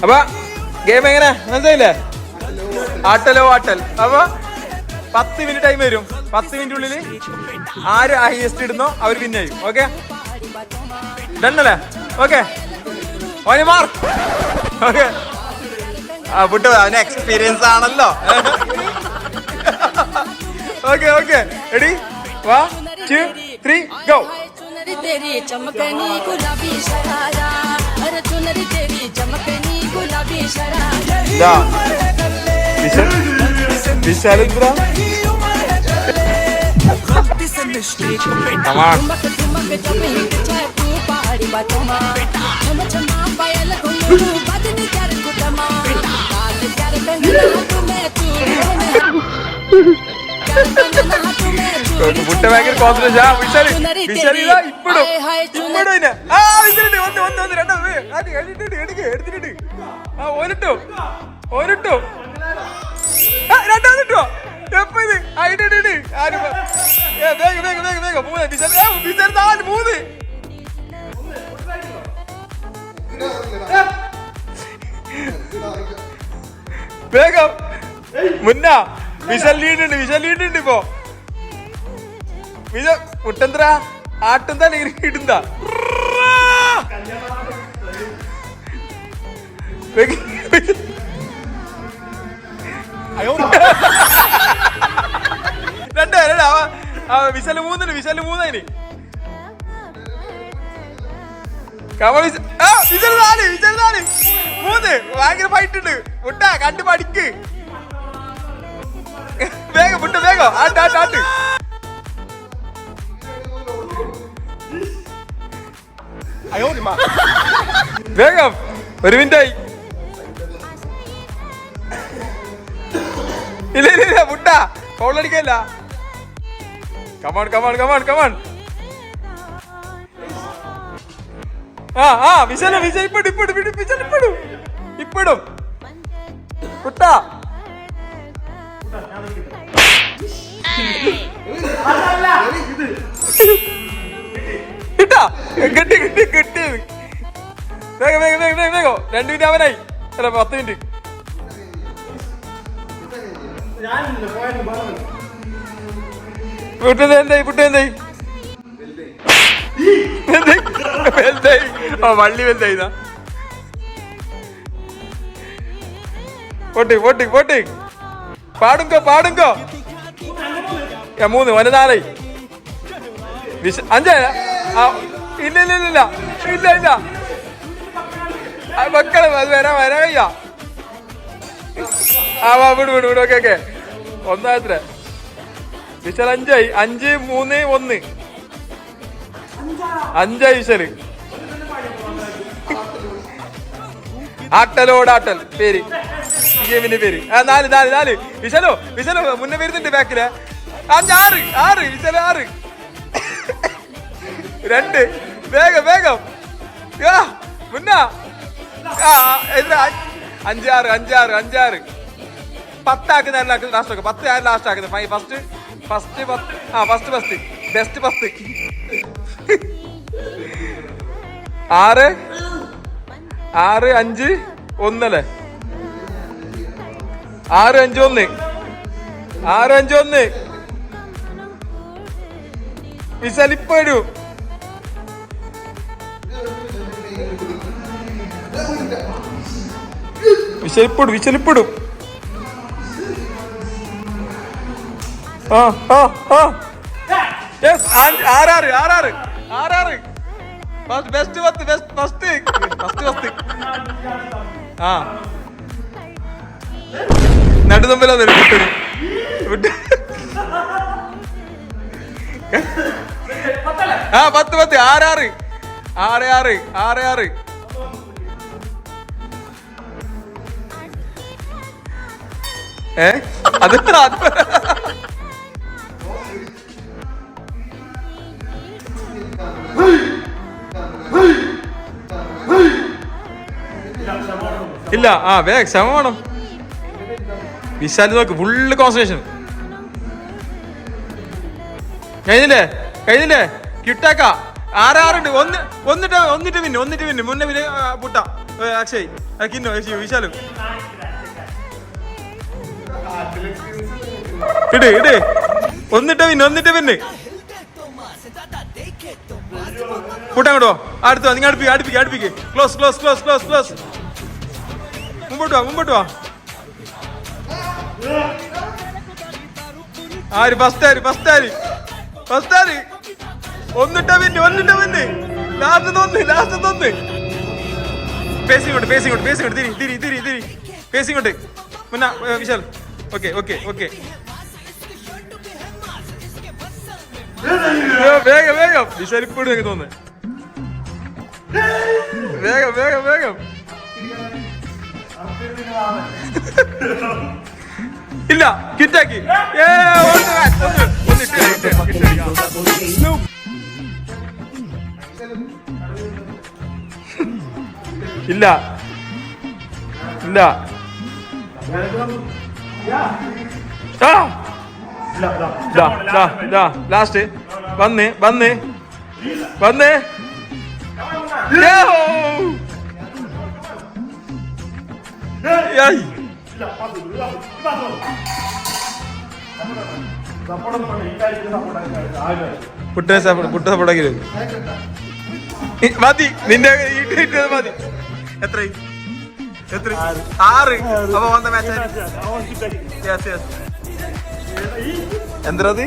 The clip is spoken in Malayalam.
അപ്പൊ ഗെയിം എങ്ങനെ മനസ്സിലായില്ലേ? ആട്ടലോ ആട്ടൽ. അപ്പൊ 10 മിനിറ്റ് ടൈം വരും. 10 മിനിറ്റിനുള്ളിൽ ആര് ഹൈയസ്റ്റ് ഇടുന്നോ അവർ വിൻ ചെയ്യും. ഓക്കെ ഡണ്ണല്ലേ? ഓക്കെ ഓന് മാർക്ക്. ഓക്കെ വിട്ടു, അവന് എക്സ്പീരിയൻസ് ആണല്ലോ. Okay okay ready 1 2 3 go. तेरी चमकनी गुलाबी शरारा, अरे चुनरी तेरी चमकनी गुलाबी शरारा. വിശാലേന്ദ്ര चमक चमक जब हिट जाए तू पहाड़ी बातों में, चम चमा पायल घुंघरू बदनी कर गुटमा, काल कर कंगना तुम्हें चूड़े മുട്ട ഭയങ്കര കോൺസെൻട്രേഷൻ. വിശാൽ ഇപ്പോഴും എടുത്തിട്ടുണ്ട്. ഓരിട്ടോ ഓരിട്ടോ രണ്ടാമതിട്ടോ. എപ്പ ഇത് വേഗം വേഗം വേഗം വേഗം 3 വിശാൽ 4 3 വേഗം മുന്ന. വിശാൽ ലീഡുണ്ട്, വിശാൽ ലീഡുണ്ട്. ഇപ്പൊ വിശാൽ മുട്ടെന്ത്ര ആട്ടെന്താ ഇടുന്ന വിശാല് 3 വിശാല് 3 വിശാല് 4 വിശാല് 4 3 ഭയങ്കര ഫൈറ്റ് ഉണ്ട്. മുട്ട കണ്ടു പഠിക്ക്. വേഗം മുട്ട വേഗം ആട്ട് ആട്ട് ആട്ട്. വേഗം 1 മിനിറ്റായി. ഇല്ല ഇല്ല ഇല്ല മുട്ട ഫൗളടിക്കല്ല. Come on come on come on come on. Vishal Vishal ഇപ്പടും ഇപ്പടും Vishal ഇപ്പടും ഇപ്പടും മുട്ട. കിട്ടി കിട്ടി കിട്ടിയത്. വേഗം വേഗം വേഗം വേഗം വേഗം 2 മിനിറ്റ് അവനായി. അല്ല 10 മിനിറ്റ്. എന്തായി പുട്ട് എന്തായി വലുതായി. വള്ളി വലുതായി. പോട്ടി പോട്ടി പോട്ടി പാടുങ്കോ പാടുങ്കോ. 3 1 4 5 ഇല്ല ഇല്ല ഇല്ല ഇല്ല ഇല്ല മക്കള് വരാൻ വരാ. വിട് വിട് വിട്. ഓക്കെ ഓക്കെ ഒന്നാത്ര വിശാൽ 5 5 3 1 5 വിശാല്. ആട്ടലോടാട്ടൽ പേര് ഗെയിമിന്റെ പേര്. 4 4 4 വിശാലോ വിശാലോ മുന്നേ വരുന്നുണ്ട് ബാക്കില്. 5 6 6 വിശാല് 6 2 വേഗം വേഗം മുന്ന. 5 6 5 6 5 6 10 ആക്കുന്ന ലാസ്റ്റ് ആക്കും. 10 ആര് ലാസ്റ്റ് ആക്കുന്നത്? First first first first best first 6 6 5 1 അല്ലേ? 6 5 1 6 5 1 വിശാൽ ഇപ്പൊ ഇടും. വിശലിപ്പെടും വിശലിപ്പെടും. 6 6 6 best first first first first. നടുതമ്പിലാ വിട്ടു വിട്ട്. 10 10 6 6 6 6 6 അത് ഇല്ല. വേഗം ക്ഷമ വേണം. വിശാൽ നോക്ക് ഫുള്ള് കോൺസെൻട്രേഷൻ. കഴിഞ്ഞില്ലേ കഴിഞ്ഞില്ലേ ക്യൂട്ടാക്ക ആറാറുണ്ട്. ഒന്നിട്ട് പിന്നെ മുന്നേ പിന്നെ പുട്ട അക്ഷയ് കിന്നോ വിശാലും ഇട് ഒന്നിട്ട് പിന്നെ കൂട്ടാൻ കൊണ്ടോ അടുത്തോ നിങ്ങൾ അടുപ്പിക്ക് ക്ലോസ് മുമ്പോട്ട് വാ ആര് ഫസ്റ്റ് ആര് ഒന്നിട്ട പിന്നെ ലാസ്റ്റ് ഒന്ന് പേസിങ്ങോട്ട് തിരി പേസിങ്ങോട്ട് മുന്ന വിശാൽ ഓക്കെ വേഗം വിശാൽ ഇപ്പോഴും എനിക്ക് തോന്നുന്നു വേഗം ഇല്ല കിറ്റാക്കി ഇല്ല ലാസ്റ്റ് വന്ന് പുട്ട സപ്പോർട്ടാക്കി മതി നിന്റെ മതി എത്ര 6 അപ്പൊ വന്ന മാച്ച് എന്തത്